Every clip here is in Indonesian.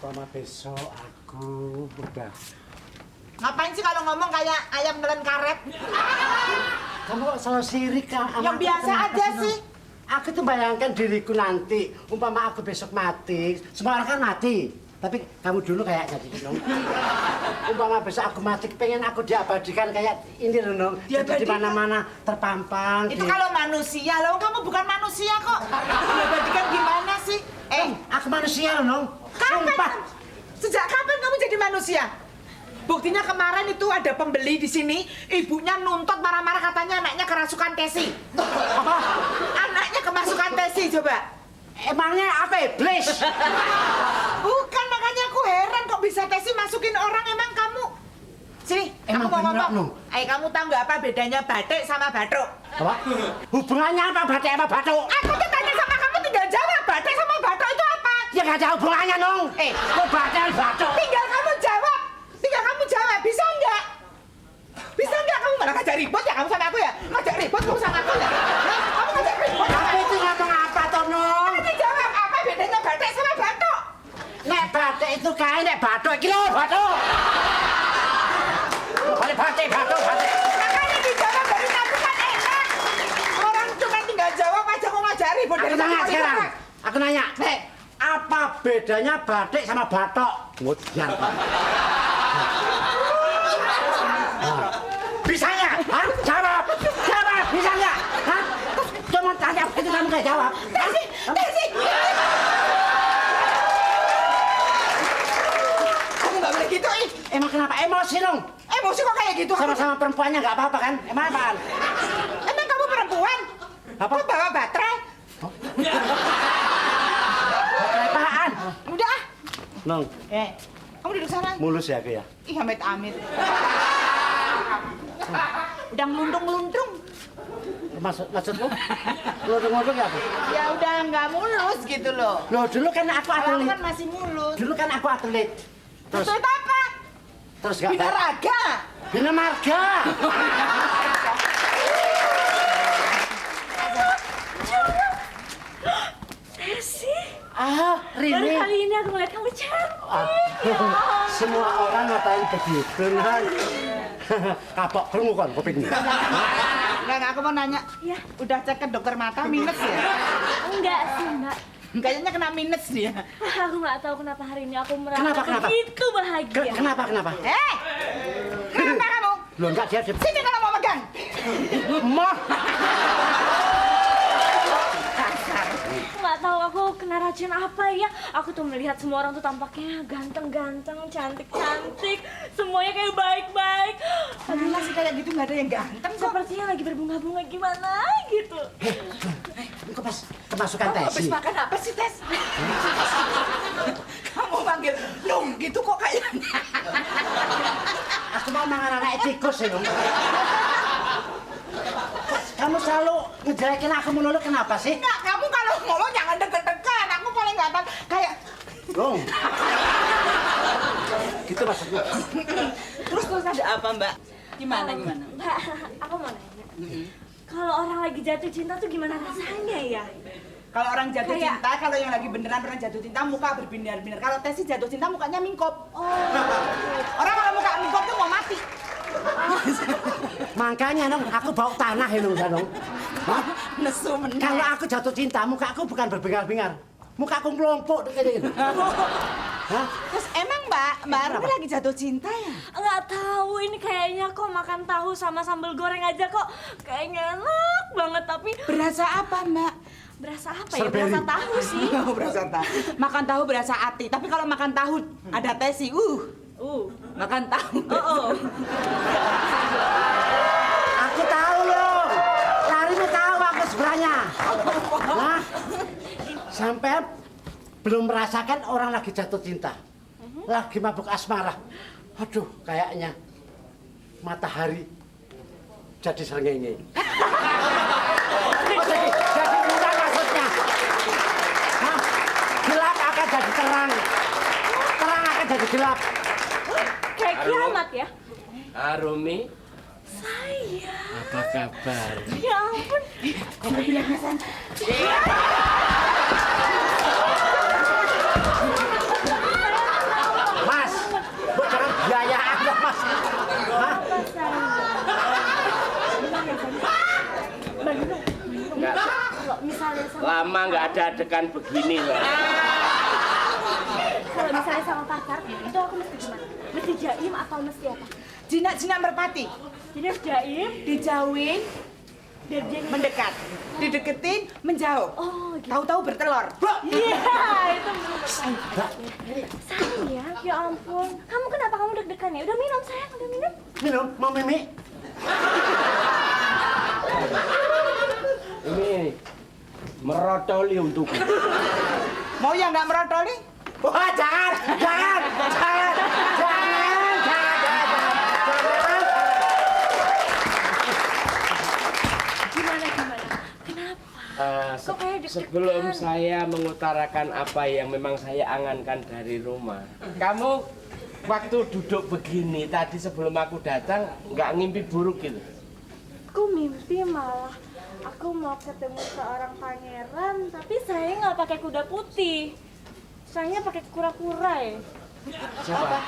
umpama besok aku udah. Ngapain sih kalau ngomong kayak ayam nelen karet? Kamu kok selalu sirik kan? Yang biasa aja sih. Aku tuh bayangkan diriku nanti, umpama aku besok mati, semua orang kan mati. Tapi kamu dulu kayaknya gitu dong. Umpama besok aku mati, pengen aku diabadikan kayak ini dong. Jadi di mana-mana terpampang. Itu kalau manusia loh, kamu bukan manusia kok. Diabadikan gimana sih? Aku manusia loh. Kapan? Sejak kapan kamu jadi manusia? Buktinya kemarin itu ada pembeli di sini, ibunya nuntut marah-marah katanya anaknya kerasukan tesi. Apa? Anaknya kemasukan tesi coba. Emangnya apa iblis? Bukan, makanya aku heran kok bisa tesi masukin orang emang kamu. Sini, Emang aku mau beneran, ngomong. Kamu tahu nggak apa bedanya batik sama bathuk? Apa? Hubungannya apa batik sama bathuk? Aku tuh tanya sama kamu tinggal jawab, batik sama bathuk itu apa? Ya nggak ada hubungannya dong. Kok batik sama bathuk? Tinggal kamu jawab. Bisa nggak? Bisa nggak? Kamu malah ngajak ribut ya kamu sama aku ya? Ngajak ribut kamu sama aku ya? Kamu ngajak ribut. Tapi itu ngomong apa toh, Nung? Nanti jawab apa bedanya batik sama bathuk? Nek batik itu kain, nek bathuk iki lho bathuk. Balik batik. Makanya dijawab dari tadi kan enak. Orang cuma tinggal jawab aja kok ngajak ribut. Aku nanya sekarang. Aku nanya, Nek, apa bedanya batik sama bathuk? Ngudian. Bisa nggak? Hah? Jawab, bisa nggak? Hah? Cuma tanya itu kamu nggak jawab. Tesi. Kamu nggak boleh gitu, ih. Emang kenapa? Emosi dong. Emosi kok kayak gitu? Sama-sama perempuannya nggak apa-apa kan? Emang apaan? Emang kamu perempuan? Apa? Kok bawa baterai? Apaan? Udah ah. Nong, Kamu duduk sana. mulus ya aku ya? Ih, amit-amit. Udah ngelundung-ngelundung. Maksudmu? Ngelundung-ngelundung ya apa? Ya udah nggak mulus gitu loh. Loh, dulu kan aku Kalau atlet. kan masih mulus. Dulu kan aku atlet. Terus Itu apa? nggak? Bina raga. Bina marga. Tesi, Rini. baru kali ini aku ngeliat kamu cantik. Semua orang ngatain begitu, Nan. Kapok krungu kon kupingnya. Enggak, aku mau nanya. Ya. Udah cek ke dokter mata minus ya? Enggak sih, Mbak. Kayaknya kena minus dia. Aku nggak tahu kenapa hari ini aku merasa Kenapa? begitu bahagia. Kenapa? Kenapa kamu? Loh, enggak dia. Sini kalau mau megang. Mah. Aku nggak tahu aku kena racun apa ya. Aku tuh melihat semua orang tuh tampaknya ganteng-ganteng, cantik-cantik, semuanya kayak baik-baik. Aduh, masih kayak gitu nggak ada yang ganteng kok. Sepertinya lagi berbunga-bunga gimana gitu. Kok pas kemasukan Kamu habis tesi? makan apa sih, Tes? Kamu panggil Nung gitu kok kayaknya. Aku mau mangan anak tikus ya, Nung. Kamu selalu ngejelekin aku melulu kenapa sih? Enggak, kamu kalau ngomong jangan deket-deket. Aku paling nggak tahu kayak. Nung. Gitu maksudnya. Terus ada apa, Mbak? Gimana? Mbak, aku mau nanya. Kalau orang lagi jatuh cinta tuh gimana rasanya ya? Kalau orang jatuh Kayak- cinta, kalau yang lagi beneran orang jatuh cinta muka berbinar-binar. Kalau Tesi jatuh cinta mukanya mingkop. Orang kalau muka mingkop tuh mau mati. Makanya, Nung, aku bau tanah ya, Nung. Hah? Nesu menang. Kalau aku jatuh cinta, muka aku bukan berbingar-bingar. Muka aku ngelompok kayak gini. Hah? Terus emang Mbak Arumi lagi jatuh cinta ya? Nggak tahu, ini kayaknya kok makan tahu sama sambal goreng aja kok kayaknya enak banget, tapi Berasa apa, Mbak? berasa apa ya? Strawberry. Berasa tahu sih. Berasa tahu. Makan tahu berasa hati. Tapi kalau makan tahu ada Tesi, makan tahu. Aku tahu loh. Larimu tahu aku sebenarnya. Nah, sampai belum merasakan orang lagi jatuh cinta. Lagi mabuk asmara. Aduh, kayaknya matahari jadi srengenge. Jadi enggak maksudnya. Hah? Gelap akan jadi terang. Terang akan jadi gelap. Kayak kiamat ya? Arumi, Saya. apa kabar? Ya ampun. nggak ada adegan begini loh. Kalau misalnya sama pacar, itu aku mesti gimana? Mesti jaim atau mesti apa? Jinak-jinak merpati. Jadi harus jaim, Dijauhin, dan dia mendekat. Dideketin, menjauh. Oh, gitu. Tahu-tahu bertelur. Iya, itu bener. Sayang, ya ampun. Kamu kenapa kamu deg-degan ya? Udah minum sayang, udah minum. Minum, mau mimi? Ini merotoli untukku. Mau yang nggak merotoli? Wah, jangan. Gimana? Kenapa? Kok kayak deg-degan? Sebelum saya mengutarakan apa yang memang saya angankan dari rumah, kamu waktu duduk begini tadi sebelum aku datang nggak ngimpi buruk gitu? Aku mimpi malah aku mau ketemu seorang pangeran, tapi saya nggak pakai kuda putih. Saya pakai kura-kura ya. Siapa?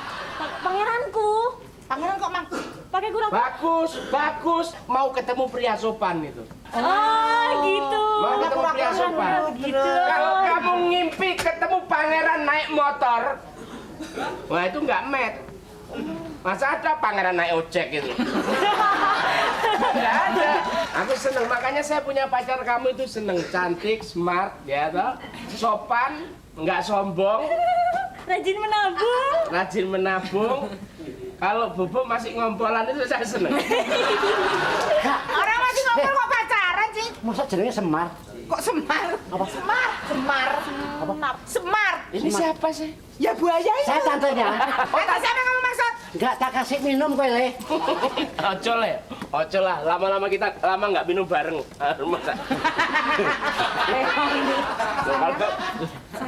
Pangeranku. Pangeran kok mang? Pakai kura-kura. Bagus. Mau ketemu pria sopan itu. Oh, gitu. Mau ketemu pria sopan. Gitu. Kalau kamu ngimpi ketemu pangeran naik motor, wah itu nggak met. Masa ada pangeran naik ojek itu? Nggak ada. Aku seneng, makanya saya punya pacar kamu itu seneng, cantik, smart, ya toh, sopan, nggak sombong, Rajin menabung. Kalau bubuk masih ngompolan itu saya seneng. Orang masih ngobrol kok pacaran sih? Masa jenenge Semar? Kok Semar? Apa? Semar. Ini siapa sih? Ya buaya itu. Saya tantenya. Kata siapa kamu maksud? Enggak tak kasih minum kowe le. Ocol lah. Lama-lama kita nggak minum bareng. Masa?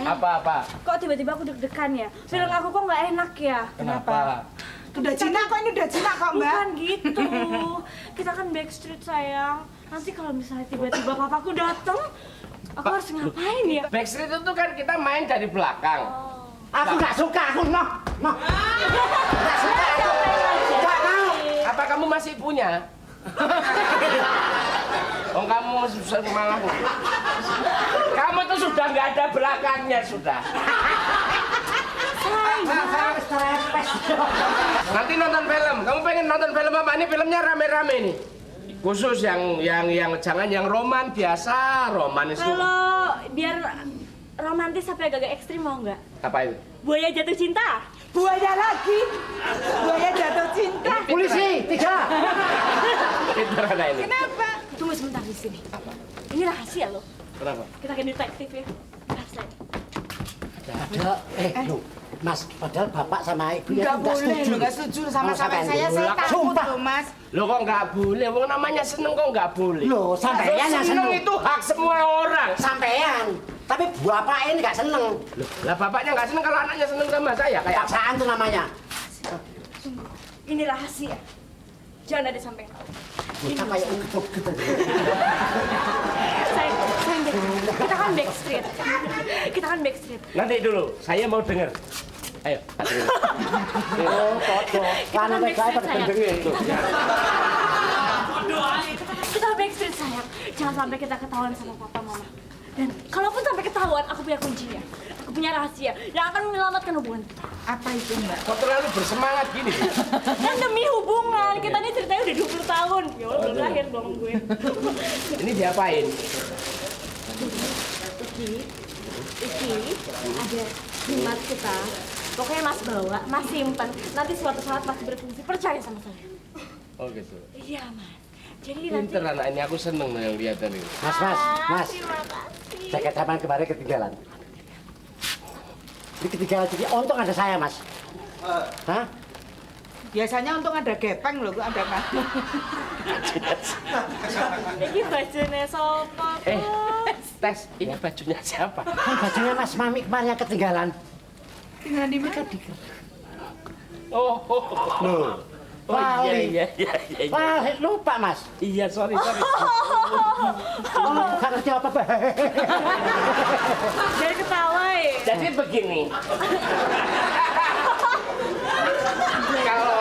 Apa? Kok tiba-tiba aku deg-degan ya? Feeling aku kok nggak enak ya? Kenapa? Udah jinak kok, ini udah jinak kok mbak. Bukan gitu. Kita kan backstreet sayang. Nanti kalau misalnya tiba-tiba papaku dateng, aku harus ngapain ya? Backstreet itu kan kita main dari belakang. Aku enggak suka, aku noh. Enggak suka aku. Enggak mau. Apa kamu masih punya? Oh kamu malah. Kamu tuh sudah nggak ada belakangnya sudah. Nanti nonton film. Kamu pengen nonton film apa? Ini filmnya rame-rame nih. Khusus yang jangan yang roman biasa, romanis itu. Kalau biar romantis sampai agak ekstrim mau nggak? Apa itu? Buaya jatuh cinta. Buaya lagi. Buaya jatuh cinta. Polisi, 3. Pintar anak ini. Kenapa? Tunggu sebentar di sini. Ini rahasia loh. Kenapa? Kita kayak detektif ya. Rahasia. Ada, loh, Mas, padahal bapak sama ibu ya Nggak boleh, nggak setuju sama sampean saya dulu. takut Sumpah. loh mas. Lo kok nggak boleh? Wong namanya seneng kok nggak boleh? Loh, sampean yang seneng seneng. itu hak semua orang. Sampean. Tapi bapak ini nggak seneng. Loh, lah bapaknya nggak seneng kalau anaknya seneng sama saya kayak apa? Paksaan tuh namanya. Tunggu. Ini rahasia. Jangan ada sampai tahu. Kita kayak untuk gitu. Kita kan backstreet. Kita kan backstreet. Nanti dulu, saya mau denger. Ayo, dengerin. Oh, foto. Kita kan backstreet sayang. Dengerin tuh. Kita backstreet sayang. Jangan sampai kita ketahuan sama papa mama. Dan kalaupun sampai ketahuan, aku punya kuncinya. Aku punya rahasia yang akan menyelamatkan hubungan kita. Apa itu mbak? Kok terlalu bersemangat gini sih? Dan demi hubungan, kita ini ceritanya udah 20 tahun. Ya Allah, belum lahir dong gue. Ini diapain? Iki ada jimat kita. Pokoknya mas bawa, mas simpan. Nanti suatu saat pasti berfungsi. Percaya sama saya. Oh gitu. Iya mas. Jadi nanti. Pinter anak ini, aku seneng yang lihat ini. Mas. Terima kasih. Jaket zaman kemarin ketinggalan. Ini ketinggalan, jadi untung ada saya, Mas. Hah? Biasanya untung ada gepeng loh, kok ada kamu. Ini bajunya sopo Tes, ini bajunya siapa? Kan bajunya Mas Mami kemarin yang ketinggalan. Tinggal di mana? Oh, Loh. oh iya. Wah, lupa, Mas. Iya, sorry. Oh, bukan ngerti apa, Pak. Jadi ketawa ya. Jadi begini. Kalau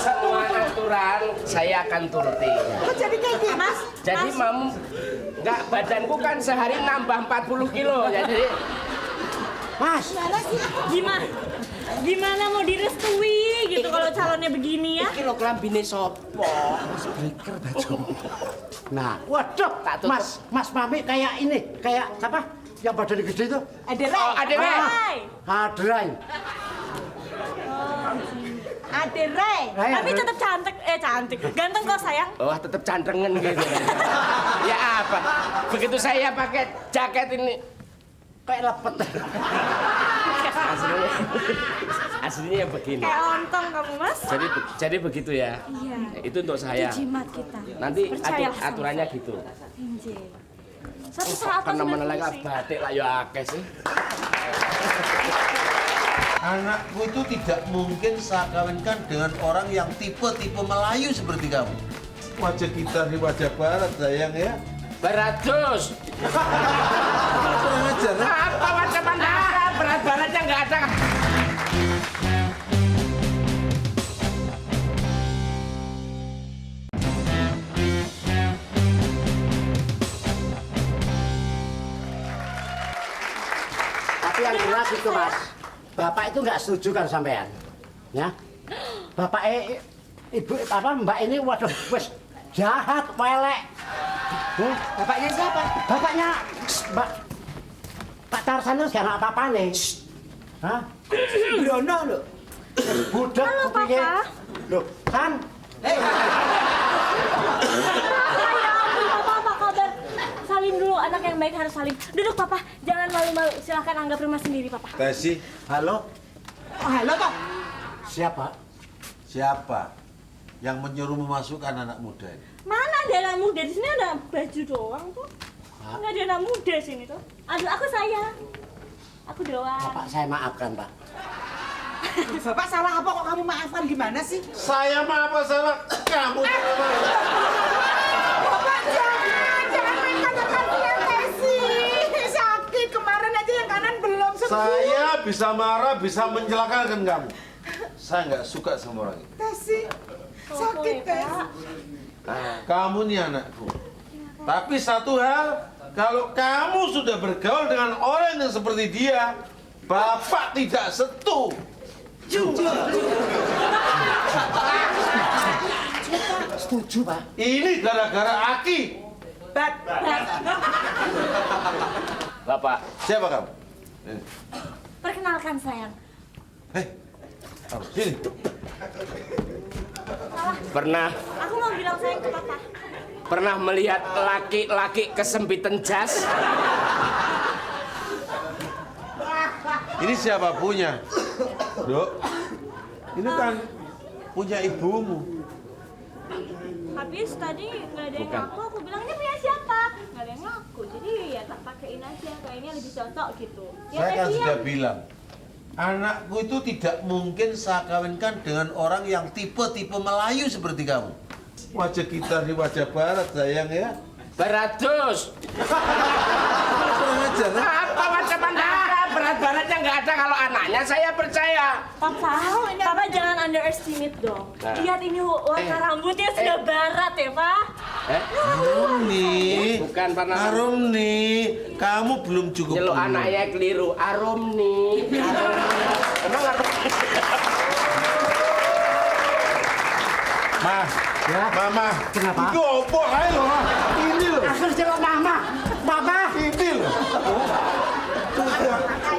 semua itu aturan saya akan turuti. Kok jadi kayak gini, Mas? Jadi mam, enggak, badanku kan sehari nambah 40 kilo. Jadi Mas, Gimana mau direstui gitu kalau calonnya begini ya? iki lho klambine sapa? breaker baju. Nah, waduh, Tak tutup. Mas Mami kayak ini, kayak apa? Yang badan gede itu. Adere. Oh, adewe. Hai. Hadrai. Adere. Tapi tetap cantik, ganteng kok sayang. Oh, tetap cantrengen gitu. Ya apa? Begitu saya pakai jaket ini Kayak lepet. aslinya begini. Kayak lontong kamu Mas. Jadi begitu ya. Iya. Itu untuk saya. Itu jimat kita. Nanti Percayalah sama aturannya saya. gitu. Injil. Satu saat Karena sudah menelak fungsi. batik lah ya akeh sih. Anakku itu tidak mungkin saya kawinkan dengan orang yang tipe-tipe Melayu seperti kamu. Wajah kita di wajah barat, sayang ya. Beratus. Kurang ajar, ya? Apa wajah pandaka? Berat-beratnya nggak ada. Tapi yang jelas itu Mas, Bapak itu nggak setuju kan sampean, ya? Bapak ibu apa Mbak ini waduh wes jahat, welek. Bapaknya siapa? Bapaknya Mbak Pak Tarsan itu sekarang apa-apa nih? Hah? Brono loh. Budak Halo, kepingin. Papa. Loh, kan? Ya ampun, Papa, apa kabar? Salim dulu, anak yang baik harus salim. Duduk, Papa. Jangan malu-malu. Silahkan anggap rumah sendiri, Papa. Tesi, Halo? Oh, halo toh. Siapa? siapa yang menyuruh memasukkan anak muda ini? Mana ada anak muda? Di sini ada baju doang tuh. Nggak ada anak muda sini tuh. Aduh, aku sayang. Aku doang. Bapak saya maafkan, Pak. Bapak salah apa kok kamu maafkan gimana sih? Saya mah apa salah? Kamu Bapak jangan main kata-kata yang Tesi. Sakit kemarin aja yang kanan belum sembuh. Saya bisa marah, bisa mencelakakan kamu. Saya nggak suka sama orang ini. Tesi, sakit Tes. Kamu nih anakku. Tapi satu hal, kalau kamu sudah bergaul dengan orang yang seperti dia, Bapak tidak setuju. Setuju, Pak. Ini gara-gara Aki. Bapak, Siapa kamu? Perkenalkan sayang. Sini. pernah Aku mau bilang sayang ke Papa. pernah melihat laki-laki kesempitan jas? Ini siapa punya? Dok, ini kan punya ibumu. Habis tadi nggak ada yang Bukan. ngaku, aku bilang ini punya siapa? Nggak ada yang ngaku, jadi ya tak pakein aja, kayaknya lebih cocok gitu. Ya, Saya kan Tesi, sudah ya? bilang, anakku itu tidak mungkin saya kawinkan dengan orang yang tipe-tipe Melayu seperti kamu. Wajah kita di wajah barat, sayang ya. Beratus. Kurang ajar, ya? Apa wajah pandaka? Berat-beratnya nggak ada. Kalau anaknya saya percaya. Papa, Papa jangan underestimate dong. Nah. Lihat ini warna rambutnya sudah barat ya, Pak. Harum nih. Bukan warna Harum nih. Kamu belum cukup. Nyeluk umur. anaknya keliru. Arum nih. Arum. Emang arum. Ma, Ya. Mama. Kenapa? Itu opo ae loh, Ma. Ini loh. Akhir celok Mama. Mama. Ini loh.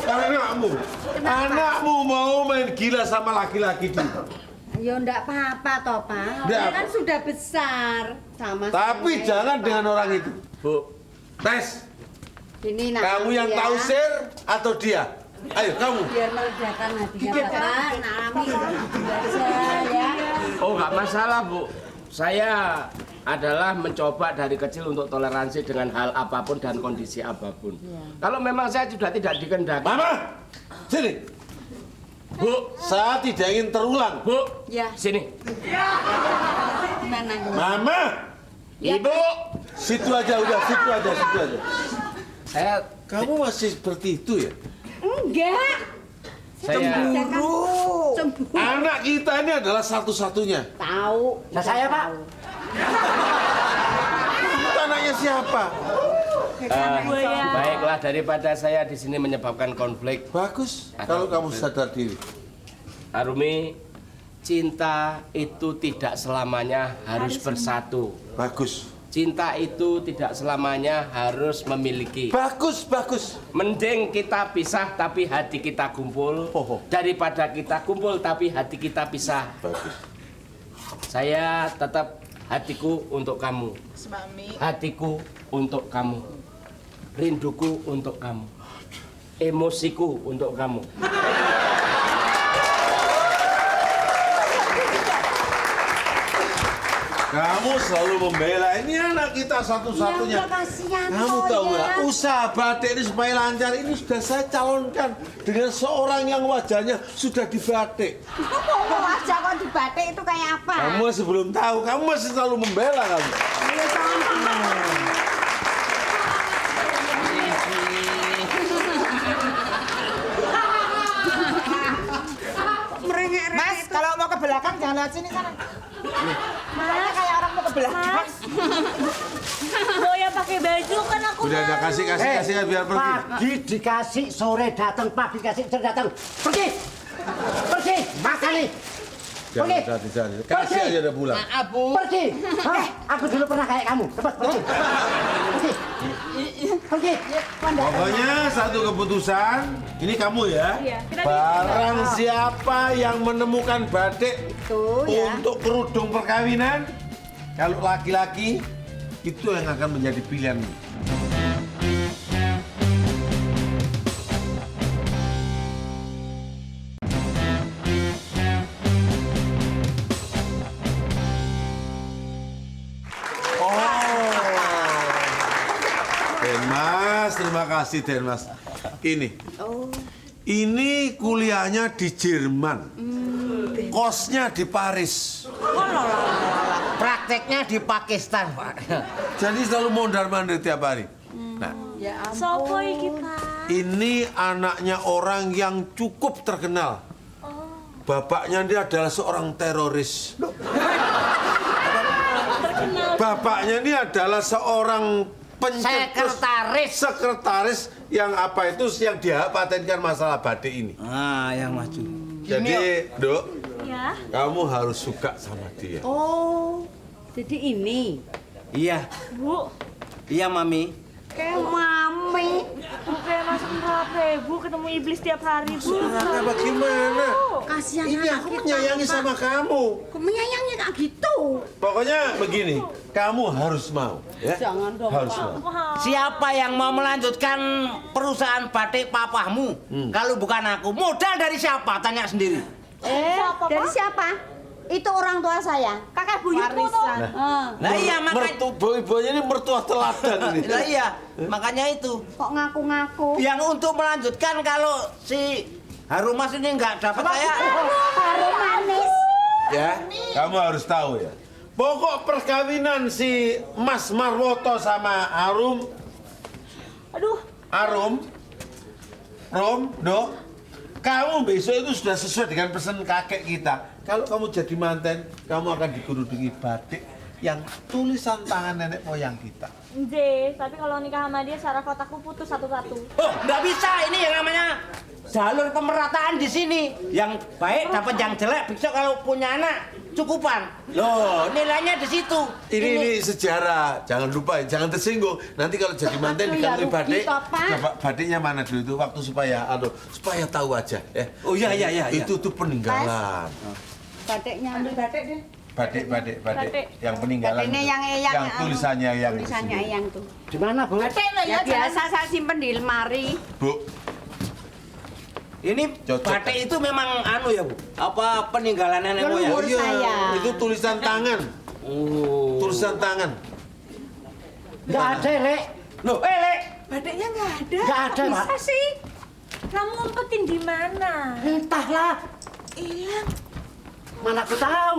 Karena anakmu. Anakmu mau main gila sama laki-laki itu. Ya enggak apa-apa toh, Pak. Nggak Dia apa. kan sudah besar sama Tapi saya. jangan dengan orang itu. Bu, Tes, Ini nah, kamu yang ya. tahu sir atau dia? Ayo kamu. Biar meledakan hatinya Bapak. Nami aja ya. oh nggak masalah Bu. Saya adalah mencoba dari kecil untuk toleransi dengan hal apapun dan kondisi apapun. Kalau memang saya sudah tidak dikendaki. Mama, sini. Bu, Saya tidak ingin terulang. Bu, Ya. sini. Gimana? Mama, Ibu, situ aja udah, situ aja. saya Kamu masih seperti itu ya? Enggak. Cemburu. Anak kita ini adalah satu-satunya. Tahu. Nah, saya, Pak. Itu anaknya siapa? Baiklah, daripada saya di sini menyebabkan konflik. Bagus kalau kamu sadar diri. Arumi, cinta itu tidak selamanya harus bersatu. Bagus. Cinta itu tidak selamanya harus memiliki. Bagus, bagus. Mending kita pisah tapi hati kita kumpul, daripada kita kumpul tapi hati kita pisah. Bagus. Saya tetap hatiku untuk kamu. Mami. Hatiku untuk kamu. Rinduku untuk kamu. Emosiku untuk kamu. Kamu selalu membela, ini anak kita satu-satunya. Ya, kasihan Kamu tahu ya. nggak, usaha batik ini supaya lancar ini sudah saya calonkan dengan seorang yang wajahnya sudah dibatik. Kok wajah kok di batik itu kayak apa? Kamu masih belum tahu, kamu masih selalu membela kamu. Mas, kalau mau ke belakang jangan lewat sini sana. Makanya kayak orang mau ke belakang. Mas. Mau ya pakai baju kan aku Udah malu. kasih biar pergi. Pagi dikasih, sore datang, pagi dikasih, sore datang. Pergi! Pergi! Makan nih! Pergi! Jangan. Kasih aja udah pulang. Pergi! Hah? Aku dulu pernah kayak kamu. Cepat, pergi! Pergi! Pergi! Pokoknya satu keputusan, ini kamu ya. Iya, kita Barang siapa yang menemukan batik untuk kerudung perkawinan, kalau laki-laki itu yang akan menjadi pilihanmu. Denmas, terima kasih Denmas. Ini kuliahnya di Jerman, kosnya di Paris, Prakteknya di Pakistan, Pak. jadi selalu mondar-mandir tiap hari. Nah, Sopo iki, Pak? ini anaknya orang yang cukup terkenal. Bapaknya dia adalah seorang teroris. Terkenal. Bapaknya ini adalah seorang pencetus, sekretaris yang apa itu yang dia patenkan masalah batik ini. Ah, yang maju. Jadi, Dok, Ya. kamu harus suka sama dia. Oh, jadi ini. Iya, Bu, iya Mami. Kayak mami. kayak masuk neraka, Bu, ketemu iblis tiap hari, Bu. Nah, bagaimana? Kasihan Ini anak aku kita, menyayangi Pak. sama kamu. Kok menyayangnya kayak gitu? Pokoknya begini, kamu harus mau, ya? Jangan dong, Harus Pak. mau. Wah. Siapa yang mau melanjutkan perusahaan batik papahmu? Kalau bukan aku, modal dari siapa? Tanya sendiri. Dari siapa? Itu orang tua saya. Kakak buyutmu tuh. Lah iya makanya. Ibunya ini mertua teladan ini. Lah iya, makanya itu. Kok ngaku-ngaku? Yang untuk melanjutkan kalau si Harumas ini nggak dapat saya. Harum manis. Ya, kamu harus tahu ya. Pokok perkawinan si Mas Marwoto sama Aduh, Rom, Dok, kamu besok itu sudah sesuai dengan pesan kakek kita. Kalau kamu jadi manten, kamu akan dikerudungi batik yang tulisan tangan nenek moyang kita. Nje, tapi kalau nikah sama dia syaraf otakku putus satu-satu. Oh, nggak bisa. Ini yang namanya jalur pemerataan di sini. Yang baik dapat yang jelek. Besok kalau punya anak cukupan. Loh, nilainya di situ. Ini sejarah, jangan lupa, jangan tersinggung. Nanti kalau jadi manten di kantor batik, coba batiknya mana dulu itu waktu supaya tahu aja ya. Oh iya. Itu tuh peninggalan. Batiknya ambil batik deh. Batik yang peninggalan. Batiknya itu. yang eyang. Yang tulisannya yang di Tulisannya sini. eyang tuh. Di mana, Bu? Ya biasa saya simpen di lemari. Bu, Ini Cocok, batik kan? itu memang anu ya, Bu? Apa peninggalan nenek moyang? Leluhur saya. itu tulisan tangan. Oh. Tulisan tangan. Nggak ada, Lek. Loh, Lek. Batiknya nggak ada. Nggak ada, Pak. Masa sih? Kamu umpetin di mana? Entahlah. Iya. Mana aku tahu.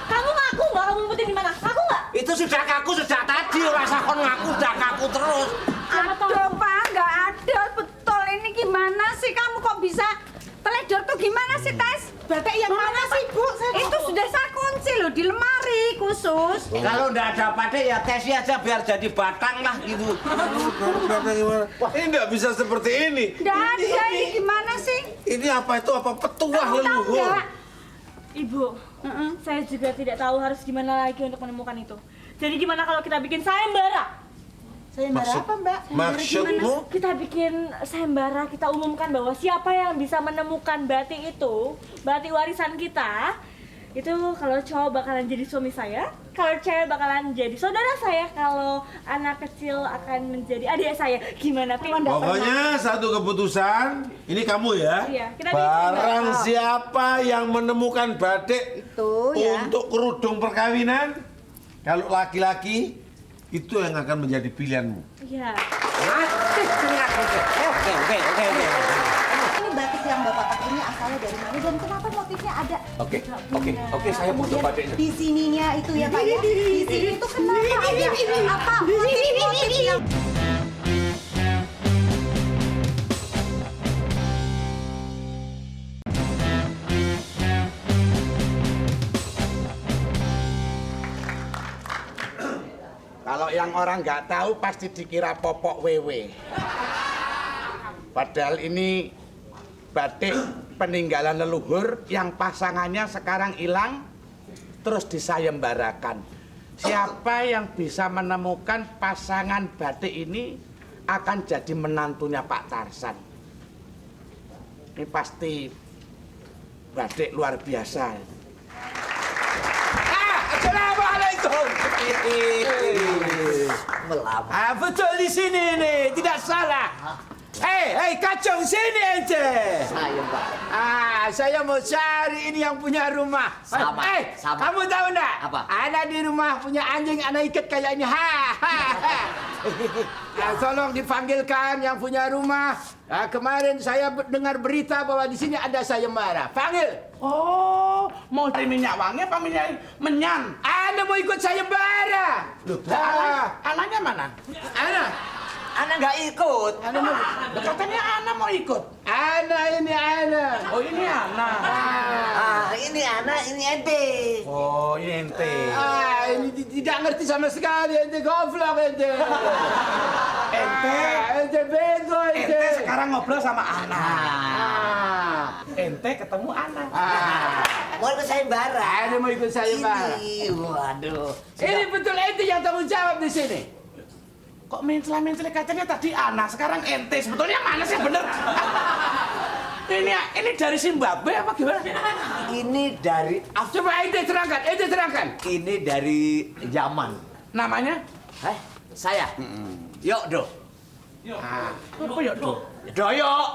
Kamu ngaku nggak kamu umpetin di mana? Ngaku nggak? Itu sudah kaku sejak tadi, rasa kon ngaku udah kaku terus. Siapa tahu? Aduh Pak, nggak ada. Betul ini gimana sih kamu kok bisa teledor tuh gimana sih, Tes? Batik yang mana sih, Bu? Itu sudah saya kunci loh di lemari khusus. Kalau nggak ada batik ya tesi aja biar jadi batang lah gitu. Ini nggak bisa seperti ini. Nggak ada, ini gimana sih? Ini apa itu? Apa petuah Kamu tahu leluhur? nggak? Ibu, saya juga tidak tahu harus gimana lagi untuk menemukan itu. Jadi gimana kalau kita bikin sayembara? Sayembara apa, Mbak? Maksudmu? Kita bikin sayembara, kita umumkan bahwa siapa yang bisa menemukan batik itu, batik warisan kita, itu kalau cowok bakalan jadi suami saya, kalau cewek bakalan jadi saudara saya, kalau anak kecil akan menjadi adik saya. Gimana, Pi? Pokoknya satu keputusan, ini kamu ya. Iya, kita bikin Barang sayembara. siapa yang menemukan batik Itu ya. untuk kerudung perkawinan, kalau laki-laki itu yang akan menjadi pilihanmu. Iya. Oke. Ini batik yang Bapak pakai ini asalnya dari mana dan kenapa motifnya ada? Oke, saya butuh batiknya. Di sininya itu ya, Pak ya. Di sini itu kenapa ada apa motif-motif yang Kalau yang orang nggak tahu pasti dikira popok wewe. Padahal ini batik peninggalan leluhur yang pasangannya sekarang hilang terus disayembarakan. Siapa yang bisa menemukan pasangan batik ini akan jadi menantunya Pak Tarsan. Ini pasti batik luar biasa. Assalamualaikum. Betul di sini nih, tidak salah. Hei, kacung sini ente. Saya, Pak. Saya mau cari ini yang punya rumah. Sama. Kamu tahu enggak? Apa? Ana di rumah punya anjing, ana ikat kayaknya. Tolong dipanggilkan yang punya rumah. Kemarin saya dengar berita bahwa di sini ada sayembara. Panggil. Oh, mau cari minyak wangi apa minyak menyan? Ana mau ikut sayembara. Anaknya mana? Anak nggak ikut. Katanya anak mau ikut. Ana. Oh, ini anak. Ini anak, ini ente. Oh, ini ente. Ini tidak ngerti sama sekali ente, goblok ente. Ente bego ente. Ente sekarang ngobrol sama anak. Ente ketemu anak. Mau ikut sayembara. Ana mau ikut sayembara. Ini, waduh. Ini betul ente yang tanggung jawab di sini. Kok mencela-mencela katanya tadi anak, sekarang ente. Sebetulnya yang mana sih yang bener? Ini dari Zimbabwe apa gimana? Ini dari Coba ente terangkan. ini dari Yaman. Namanya? Saya. Yuk, Do. Apa ya, Dok? Doyok.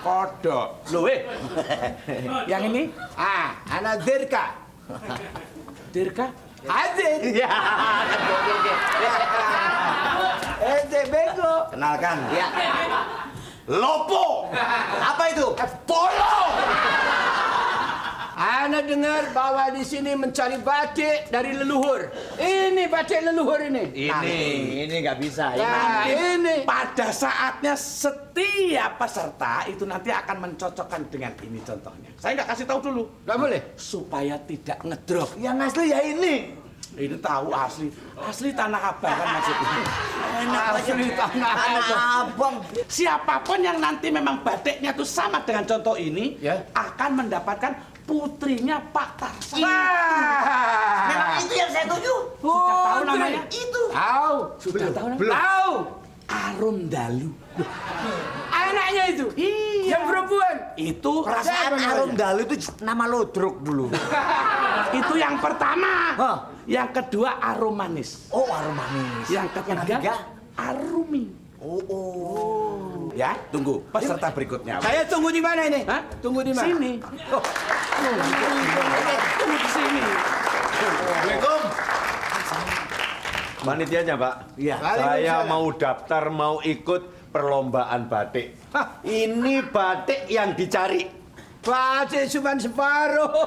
Kodok. Loh, Yang ini? Ana Dirka. Dirka? Hadir. Ya. Ente bego. Kenalkan. Ya. Lopo! Apa itu? Polo. Ana dengar bahwa di sini mencari batik dari leluhur. Ini batik leluhur ini. Ini nggak bisa. Nah, ini. Pada saatnya setiap peserta itu nanti akan mencocokkan dengan ini contohnya. Saya nggak kasih tahu dulu. Nggak boleh. Supaya tidak ngedrop. Yang asli ya ini. Ini tahu asli. Asli Tanah Abang kan maksudnya. Asli Tanah Abang. Siapapun yang nanti memang batiknya itu sama dengan contoh ini, Ya. akan mendapatkan putrinya Pak Tarsan. Memang itu yang saya tuju. Sudah tahu namanya? Itu. Tahu. Sudah tahu namanya? Belum. Tahu. Arum Dalu. Anaknya itu. Iya. Yang perempuan. Itu Perasaan siapa Arum namanya? Dalu itu nama lodruk dulu. Itu yang pertama. Hah? Yang kedua arum manis. Oh, arum manis. Yang ketiga arumi. Oh. Ya, tunggu peserta berikutnya. Saya tunggu di mana ini? Hah? Tunggu di mana? Sini. Tunggu di sini. Assalamualaikum. Panitianya, Pak. Iya. Saya mau daftar, mau ikut perlombaan batik. Ini batik yang dicari. Batik cuma separuh.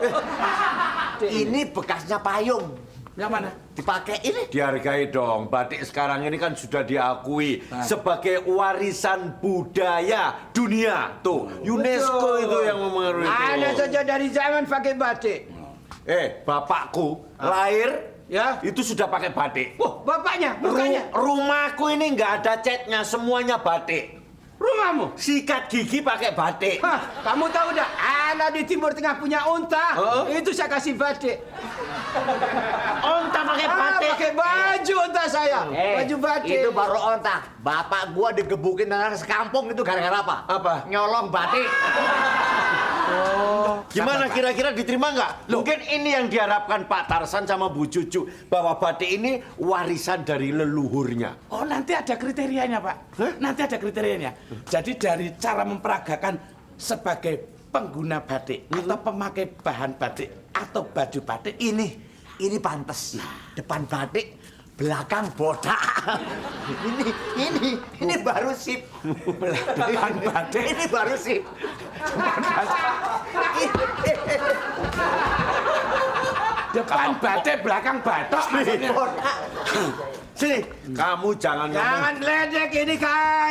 Ini bekasnya payung. Yang mana? Dipakai ini. Dihargai dong. Batik sekarang ini kan sudah diakui sebagai warisan budaya dunia. Tuh, UNESCO itu yang memengaruhi itu. Ada saja dari zaman pakai batik. Bapakku lahir Ya. itu sudah pakai batik. Wah, bapaknya, mukanya. Rumahku ini nggak ada catnya, semuanya batik. Rumahmu. Sikat gigi pakai batik. Hah, kamu tahu dah, anak di Timur Tengah punya unta. Itu saya kasih batik. Onta pakai batik. Pakai baju unta saya. Baju batik. Itu baru ontak. Bapak gua digebukin dengan sekampung itu gara-gara apa? Apa? Nyolong batik. Gimana kira-kira diterima nggak? Mungkin ini yang diharapkan Pak Tarsan sama Bu Cucu, bahwa batik ini warisan dari leluhurnya. Oh, nanti ada kriterianya, Pak. Nanti ada kriterianya. Jadi dari cara memperagakan sebagai pengguna batik atau pemakai bahan batik atau baju batik, Ini pantes. Depan batik, belakang botak. Ini baru sip. belakang batik. Ini baru sip. Depan batik, belakang batok. maksudnya. Sini, kamu jangan ngomong. Jangan ledek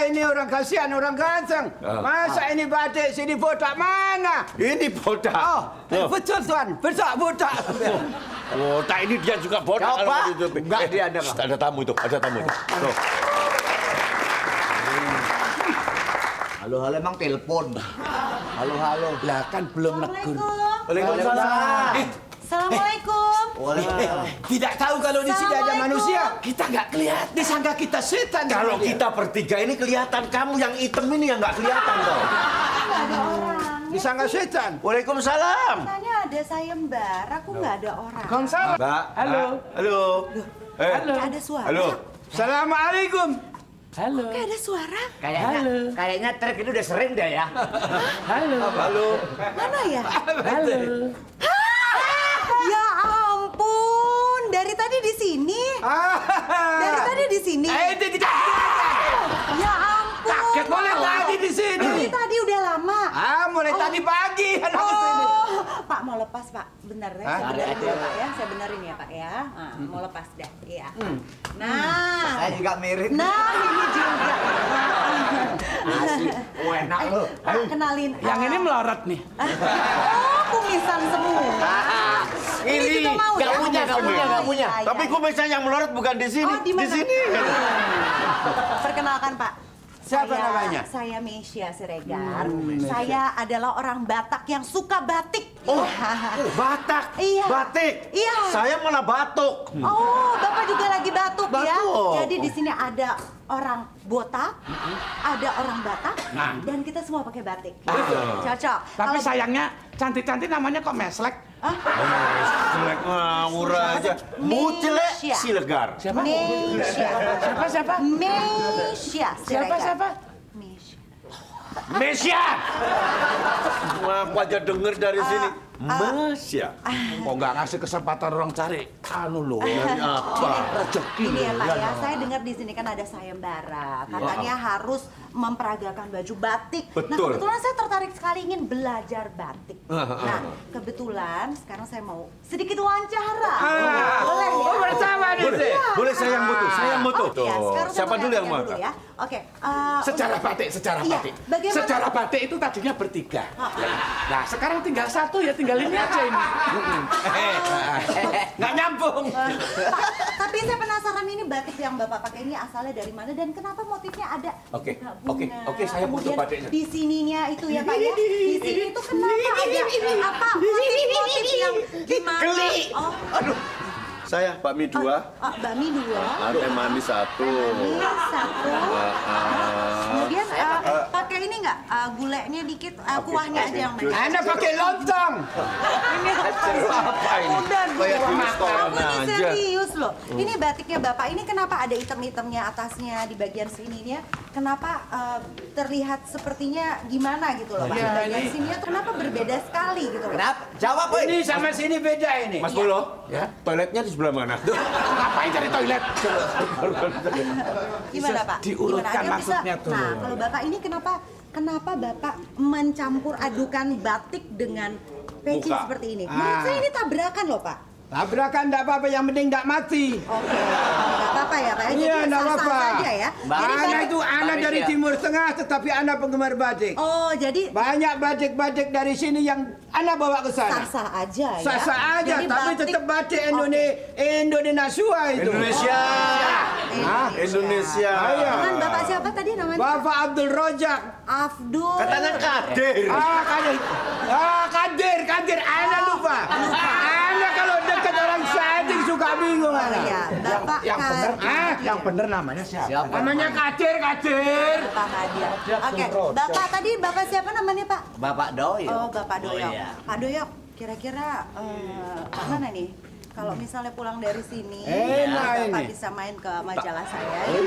ini orang kasihan, orang ganteng. Masa ini batik, sini botak mana? Ini botak. Betul tuan, botak. Botak ini dia juga botak. Coba. kalau gitu. Enggak, dia ada. Ada tamu itu, ada tamu itu. Tuh. Halo, emang telepon. Halo. Lah kan belum negur. Waalaikumsalam. Assalamualaikum. Tidak tahu kalau di sini ada manusia. Kita nggak kelihatan. Disangka kita setan. Kalau kita bertiga ini kelihatan, kamu yang hitam ini yang nggak kelihatan dong. Nggak ada orang. Disangka setan. Waalaikumsalam. Katanya ada sayembara, aku nggak ada orang. Mbak. Halo. Halo. Nggak ada suara. Halo. Assalamualaikum. Halo. Nggak ada suara. Kayaknya truk ini udah sering deh ya. Halo. Mana ya? Halo. Ya ampun, dari tadi di sini. Dari tadi di sini. Itu tidak. Ya ampun. Kaget boleh tadi di sini. Dari tadi udah lama. Mulai tadi pagi ada di sini. Pak mau lepas Pak, bentar ya. Saya benerin ya Pak ya, saya benerin ya Pak ya. Mau lepas dah, iya. Nah. Saya juga mirip. Nah ini juga. Enak lo. Pak kenalin. Yang ini melorot nih. Oh kumisan semua. Ini juga mau ya? Gak punya. Iya, Tapi iya. kumisnya yang melorot bukan di sini. Oh, di mana? Di sini. Perkenalkan Pak. Siapa namanya? Saya Mesia Siregar. Saya adalah orang Batak yang suka batik. Batak. Iya. Batik. Iya. Saya malah batuk. Oh, Bapak juga lagi batuk ya. Batuk. Jadi di sini ada orang botak, ada orang Batak, dan kita semua pakai batik. Cocok. Tapi Kalau- sayangnya cantik-cantik namanya kok meslek. Jelek ngawur aja. Mucilek Mesia. Siregar. Siapa? Mesia. Siapa? Mesia Siregar. Siapa? Mesia. Mesia. Aku aja denger dari sini. Mesia. Kok nggak ngasih kesempatan orang cari? Anu loh. Apa? Ini ya Pak ya, saya dengar di sini kan ada sayembara. Katanya harus memperagakan baju batik. Nah Betul. kebetulan saya tertarik sekali ingin belajar batik. Nah kebetulan sekarang saya mau sedikit wawancara. Boleh ya? Bersama di sini. Boleh saya yang butuh. Saya yang butuh. Oh, iya, sekarang saya Siapa mau dulu yang tanya mau? dulu ya. Oke. Secara batik, secara Iya, batik. bagaimana- Secara batik itu tadinya bertiga. Nah, sekarang tinggal satu ya, tinggal ini aja ini. Nggak nyambung. Pak, tapi saya penasaran ini batik yang Bapak pakai ini asalnya dari mana dan kenapa motifnya ada Oke, bunga. oke, saya butuh Kemudian batiknya. di sininya itu ya Pak ya. Di sini itu kenapa ada apa motif-motif yang gimana? Geli. Oh, Saya bakmi 2, bakmi 2. teh manis 1. Ini 1. Kemudian pakai ini nggak gulanya dikit, kuahnya aja yang banyak. Anda pakai lontong. Ini Apa ini? udah Kayak dong. restoran Aku ini aja. serius loh. Ini batiknya Bapak ini kenapa ada item-itemnya atasnya di bagian sininya? Kenapa terlihat sepertinya gimana gitu loh Pak? Di bagian sininya kenapa berbeda sekali gitu loh? Kenapa? Jawab, woy. Ini sama sini beda ini. Mas Polo, ya, toiletnya di sebelah mana? Ngapain cari toilet? Gimana Pak? diurutkan Gimana? Agar maksudnya tuh. Nah, kalau Bapak ini kenapa Bapak mencampur adukan batik dengan peci Muka. seperti ini? Menurut saya ini tabrakan loh Pak. Tabrakan enggak apa-apa, yang penting enggak mati. Oke, nggak apa-apa ya Pak. Iya, Jadi nggak sah-sah apa-apa. saja ya. Jadi Anak batik- itu anak dari Timur Tengah, tetapi anak penggemar batik. Oh, jadi Banyak batik-batik dari sini yang anak bawa ke sana. sah-sah aja ya. Sah-sah aja, Jadi tapi batik- tetap batik Indonesia itu. Indonesia. Hah? Indonesia. Ayo. Dengan Bapak siapa tadi namanya? Bapak Abdul Rojak. Abdul. Katanya Kadir. Kadir. Anda lupa. Anda kalau dekat orang sadik suka bingung Oh Anda. iya, Bapak Yang bener namanya siapa? Namanya Kadir. Bapak Hadir. Oke, Bapak tadi Bapak siapa namanya Pak? Bapak Doyo. Oh, Bapak Doyok. iya. Pak Doyok, kira-kira mana nih? Kalau misalnya pulang dari sini, Enak Bapak ini. bisa main ke majalah saya. Ya.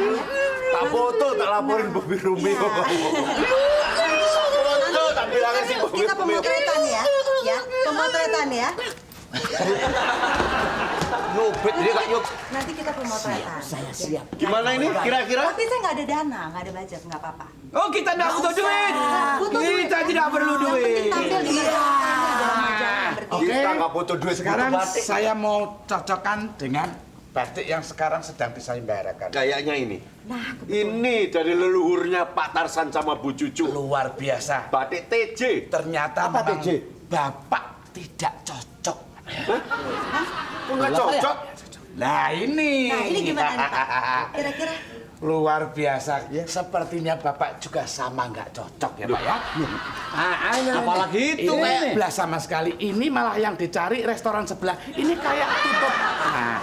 Tak foto, tak laporin Bobby Romeo. Foto, tak bilangin si Bobby Kita Romeo. pemotretan ya, pemotretan ya. Nyubit dia gak nyub. Nanti kita pemotretan. Saya siap. Gimana ini kira-kira? Tapi saya nggak ada dana, nggak ada budget, nggak apa-apa. Oh, kita tidak butuh duit. Butuh duit. Kita tidak perlu Yang duit. penting tampil di majalah bertiga. Kita gak butuh duit Sekarang butuh batik. saya mau cocokkan dengan batik yang sekarang sedang disayembarakan. Kayaknya ini. Ini dari leluhurnya Pak Tarsan sama Bu Cucu. Luar biasa. Batik TJ. Ternyata Apa memang TJ? Bapak tidak cocok. Nggak cocok. Nah ini. Nah, ini gimana nih, Pak? Kira-kira Luar biasa. Sepertinya Bapak juga sama nggak cocok ya Pak ya. Apalagi itu, Ini belah sama sekali. Ini malah yang dicari restoran sebelah. Ini kayak tutup. Nah,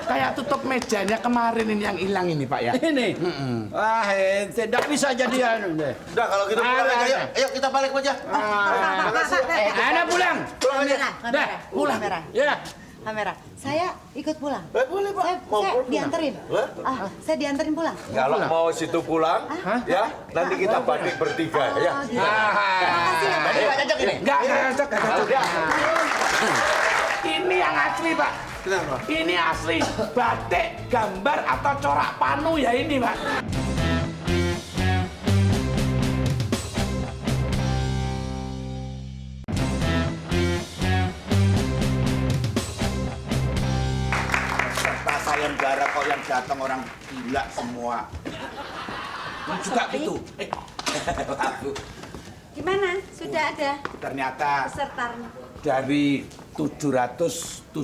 kayak tutup mejanya kemarin ini yang hilang ini Pak ya. Ini. Wah, tidak bisa jadi anu deh. Udah kalau gitu pulang aja. Ayo kita balik aja. Anda pulang. Pulang aja. kamera, pulang. kamera, Ya. kamera. Saya ikut pulang. Boleh Pak. Saya dianterin. Saya dianterin pulang. Kalau mau situ pulang, ya nanti kita batik bertiga ya. Gitu. Makasih ya Pak. Nggak cocok ini. Nggak cocok, nggak cocok. Ini yang asli Pak. Kenapa? Ini asli batik, gambar atau corak panu ya ini Pak. Peserta sayembara kok yang datang orang gila semua. Ini juga gitu. Gimana? Sudah ada Ternyata peserta? dari 778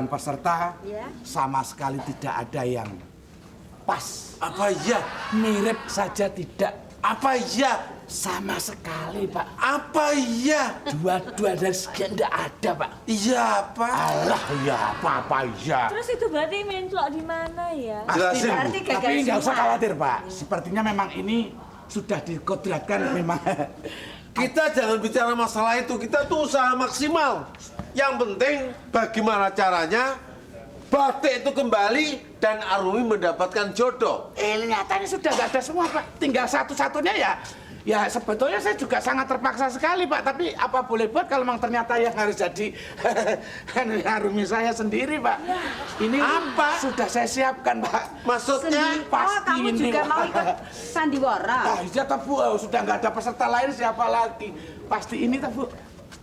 peserta Ya. sama sekali tidak ada yang pas. Apa iya? Mirip saja tidak. Apa iya? Sama sekali Pak. Apa iya? Dua-dua dari sekian tidak ada Pak. Iya apa? Alah ya apa iya. Terus itu berarti menclok di mana ya? Jelasin, Bu. Berarti gagal Tapi nggak usah semua. khawatir Pak. Sepertinya memang ini sudah dikodratkan memang. Kita jangan bicara masalah itu, kita tuh usaha maksimal. Yang penting bagaimana caranya batik itu kembali dan Arumi mendapatkan jodoh. Ini nyatanya sudah nggak ada semua Pak. Tinggal satu-satunya ya sebetulnya saya juga sangat terpaksa sekali Pak. Tapi apa boleh buat kalau memang ternyata yang harus jadi Arumi saya sendiri Pak. Ini apa? Sudah saya siapkan Pak. Maksudnya Pasti kamu ini juga Pak. mau ikut sandiwara? Ah, iya toh Bu, sudah nggak ada peserta lain siapa lagi? Pasti ini toh Bu.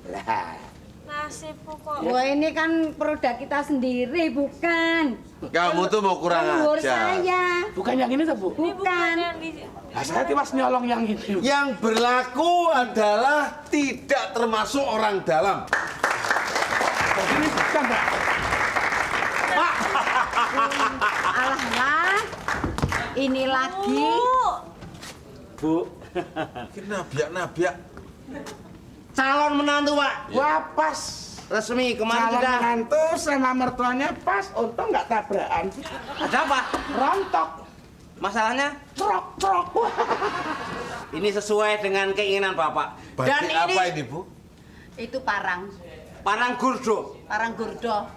Lah. Nasib pokok. Wah ini kan produk kita sendiri, bukan? kamu tuh mau kurang Leluhur ajar. saya. Bukan yang ini toh Bu? Ini bukan yang di... Nah, saya tiwas nyolong yang ini. Yang berlaku adalah tidak termasuk orang dalam. Ini bukan Pak. Alah, ini lagi. Bu, Nabiak-nabiak. Calon menantu Pak. Wah pas. Resmi kemarin Calon sudah. menantu sama mertuanya pas, untung nggak tabrakan. Ada apa? Rontok, Masalahnya? trok. Ini sesuai dengan keinginan Bapak. Batik apa ini Bu? Itu parang Parang Gurdo.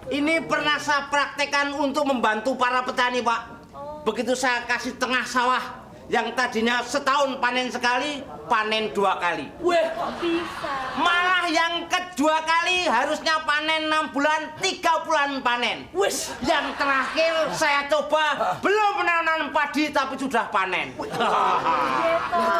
Ini pernah saya praktekkan untuk membantu para petani Pak. Begitu saya kasih tengah sawah yang tadinya setahun panen sekali, panen 2 kali. Wah, bisa. Malah yang kedua kali harusnya panen 6 bulan, 3 bulan panen. Wis, Yang terakhir saya coba belum menanam padi tapi sudah panen.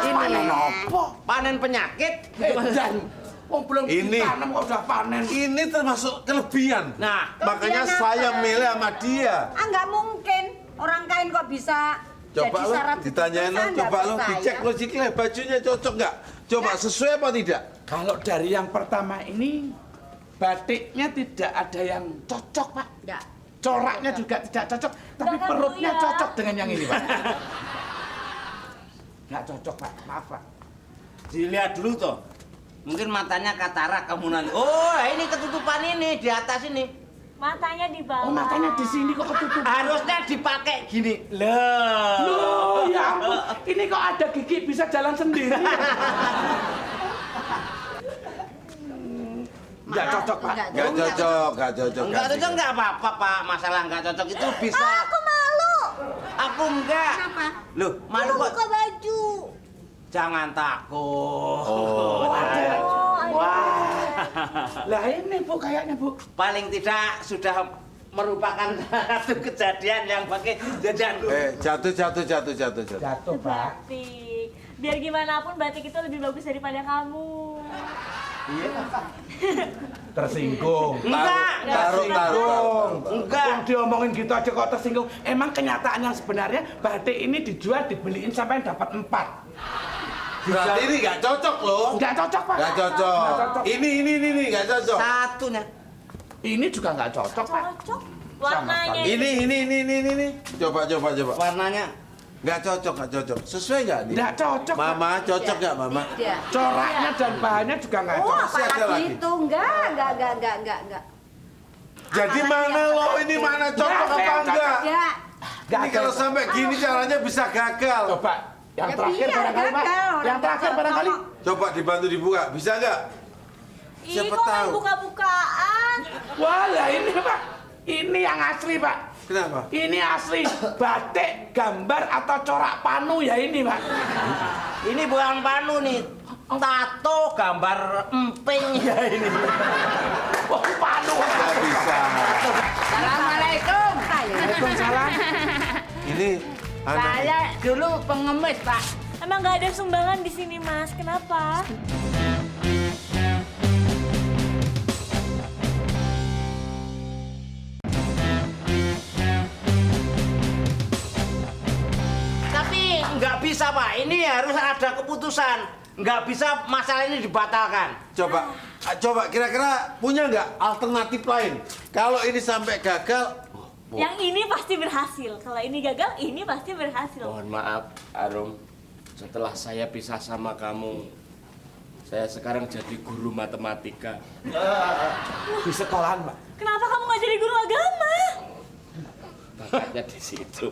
panen apa? Panen penyakit. Dan belum Ini. ditanam kok udah panen. Ini termasuk kelebihan. Nah, Makanya Kelebihan saya apa? milih sama dia. Nggak mungkin. Orang kain kok bisa Coba jadi lo syarat ditanyain lo, saya nggak coba lo percaya. dicek logiknya bajunya cocok nggak? Coba sesuai apa tidak? Kalau dari yang pertama ini batiknya tidak ada yang cocok, Pak. Nggak. Coraknya juga tidak cocok, tapi Bahkan perutnya Bu, ya. cocok dengan yang ini, Pak. Nggak cocok, Pak. Maaf, Pak. dilihat dulu toh. Mungkin matanya katarak kamu nanti. Oh, ini ketutupan ini di atas ini. Matanya di bawah. Oh, matanya di sini kok ketutupan. Harusnya dipakai gini. Loh. Loh, ya ampun. Ini kok ada gigi bisa jalan sendiri. Nggak cocok, Pak. Nggak cocok. Enggak cocok enggak apa-apa, Pak. Masalah enggak cocok itu bisa. Aku malu. Aku enggak. Kenapa? Loh, malu kok. Buka baju. Jangan takut. Oh. Wah. Lah ini, Bu, kayaknya, Bu. Paling tidak sudah merupakan satu kejadian yang pakai jajan. Jatuh. Jatuh, Pak. Batik. Biar gimana pun batik itu lebih bagus daripada kamu. Iya. Tersinggung. Enggak. Tersinggung. Enggak. Yang diomongin gitu aja kok tersinggung. Emang kenyataan yang sebenarnya batik ini dijual dibeliin sampai dapat 4. Berarti ini nggak cocok loh. Nggak cocok, Pak. Nggak cocok. Nggak cocok. Ini nggak cocok. Satunya. Ini juga nggak cocok, Pak. Cocok. Warnanya. Ini. Coba. Warnanya Nggak cocok. Sesuai nggak nih? Nggak cocok, Pak. Mama, cocok nggak Mama? Tidak. Coraknya dan bahannya juga nggak Oh, cocok. Masih ada apalagi lagi? itu? Enggak. Jadi mana lo ini mana cocok Nggak, apa enggak? Ya. Nggak Ini kalau cocok. sampai gini caranya bisa gagal. Coba. Yang Ya, terakhir biar barangkali, Pak. gagal, orang Yang terakhir nggak barangkali. cocok. Coba dibantu dibuka, bisa nggak? Ih, Siapa kok main tahu? buka-bukaan? Wah, lah ini, Pak. Ini yang asli, Pak. Kenapa? Ini asli batik, gambar atau corak panu ya ini, Pak. ini bukan panu nih. Tato gambar emping ya ini. Wah, panu. Nggak bisa. Assalamualaikum. Waalaikumsalam. Ini anak. Saya dulu pengemis, Pak. Emang nggak ada sumbangan di sini, Mas. Kenapa? Tapi nggak bisa, Pak. Ini harus ada keputusan. Nggak bisa masalah ini dibatalkan. Coba kira-kira punya nggak alternatif lain? Kalau ini sampai gagal, Yang ini pasti berhasil. Kalau ini gagal, ini pasti berhasil. Mohon maaf, Arum. Setelah saya pisah sama kamu, saya sekarang jadi guru matematika. Di sekolahan, Pak. Kenapa kamu nggak jadi guru agama? Bakatnya di situ.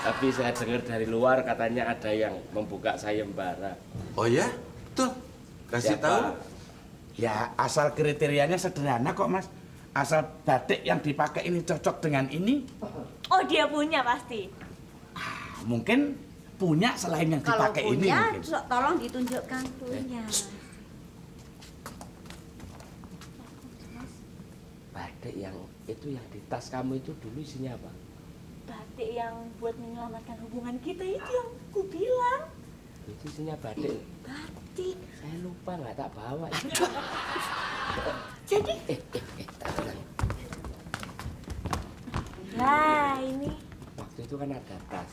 Tapi saya dengar dari luar katanya ada yang membuka sayembara. oh ya, tuh kasih Siapa? tahu. Ya, asal kriterianya sederhana kok, Mas. Asal batik yang dipakai ini cocok dengan ini, Oh, dia punya pasti. mungkin punya selain yang Kalau dipakai ini punya, mungkin. tolong ditunjukkan punya. Batik yang itu yang di tas kamu itu dulu isinya apa? Batik yang buat menyelamatkan hubungan kita itu yang ku bilang. Itu isinya batik. Batik. Saya lupa nggak tak bawa. Jadi, Tak bilang. nah ini. Waktu itu kan ada tas,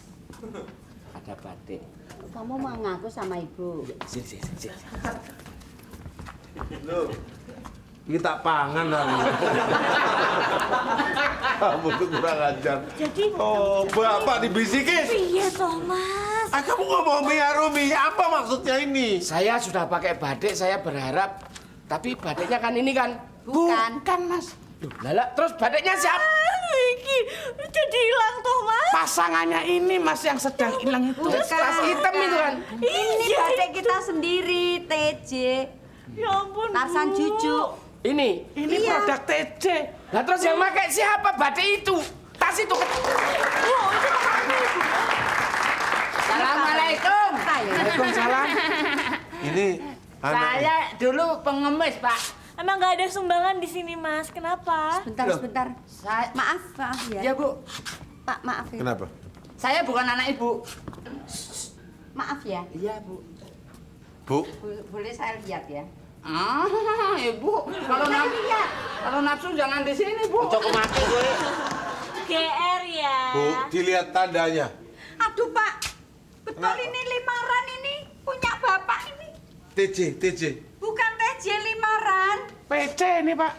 ada batik. Kamu mau ngaku sama ibu? Sini. Loh, kita pangan hari ini. Kamu tuh kurang ajar. Jadi, Oh, bapak dibisikin. iya Thomas. Kamu ngomong Mia Rumi, apa maksudnya ini? Saya sudah pakai batik, saya berharap. Tapi batiknya kan ini kan? Bukan. Mas. Loh, lala, terus batiknya siapa? Iki, jadi hilang Thomas. Pasangannya ini, Mas, yang sedang hilang itu. Tas hitam itu kan? Ini batik kita sendiri, TJ. Ya ampun, Tarsan Bu. Cucu. Ini? Ini Iya. produk TJ. Nah terus yang pakai siapa batik itu? Tas itu kan? Assalamualaikum. Waalaikumsalam. Ini anak. Saya dulu pengemis, Pak. Emang nggak ada sumbangan di sini, Mas. Kenapa? Sebentar. Saya, Maaf ya. ya Bu, Pak, maaf ya. Kenapa? saya bukan anak Ibu. Maaf ya. Iya Bu. Bu, Boleh saya lihat ya? Ibu, kalau nafsu jangan di sini, Bu. Ojo mati kowe. GR ya. Bu, dilihat tandanya. Aduh Pak, betul ini limaran ini punya Bapak ini. TJ. Bukan TJ limaran. PC ini Pak.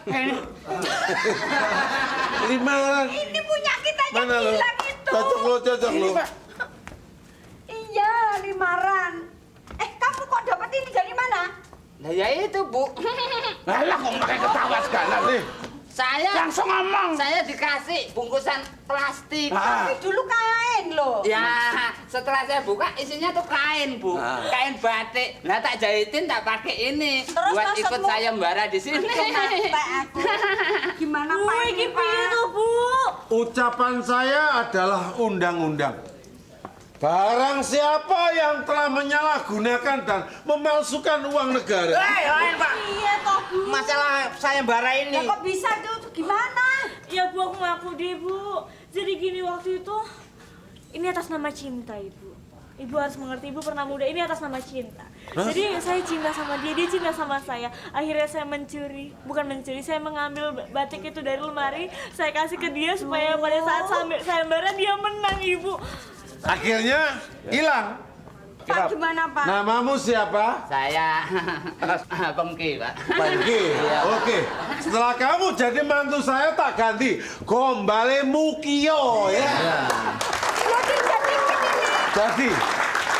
Limaran. Ini punya kita yang Mana lo? hilang itu. Cocok lo. Iya, limaran. Kamu kok dapat ini dari mana? Nah ya itu, Bu. Alah kok pakai ketawa segala nih. Saya Langsung ngomong. Saya dikasih bungkusan plastik. Tapi dulu kain loh. Ya, setelah saya buka isinya tuh kain, Bu. Kain batik. Nah, tak jahitin tak pakai ini. Terus buat maksudmu? ikut sayembara di sini. Aku. Gimana Bu, Pak ini ini piye Pak? tuh, Bu? Ucapan saya adalah undang-undang. Barang siapa yang telah menyalahgunakan dan memalsukan uang negara. Lain Pak. Iya toh Bu. Masalah sayembara Ya ini. kok bisa tuh gimana? Ya Bu, aku ngaku deh Bu. Jadi gini waktu itu, ini atas nama cinta Ibu. Ibu harus mengerti, Ibu pernah muda, ini atas nama cinta. Jadi saya cinta sama dia cinta sama saya. Akhirnya saya bukan mencuri, saya mengambil batik itu dari lemari, saya kasih ke dia supaya pada saat sayembara dia menang Ibu. Akhirnya hilang. Pak gimana Pak? Namamu siapa? Saya Pengki, Pak. Pengki. Oke. Setelah kamu jadi mantu saya tak ganti Gombale Mukio ya. Jadi Jadi.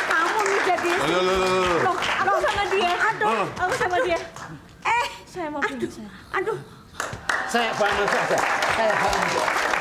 kamu nih jadi. Loh. Aku sama dia. Oh. Aku sama dia. Saya mau pindah. Aduh. Saya bangun saja. Saya bangun.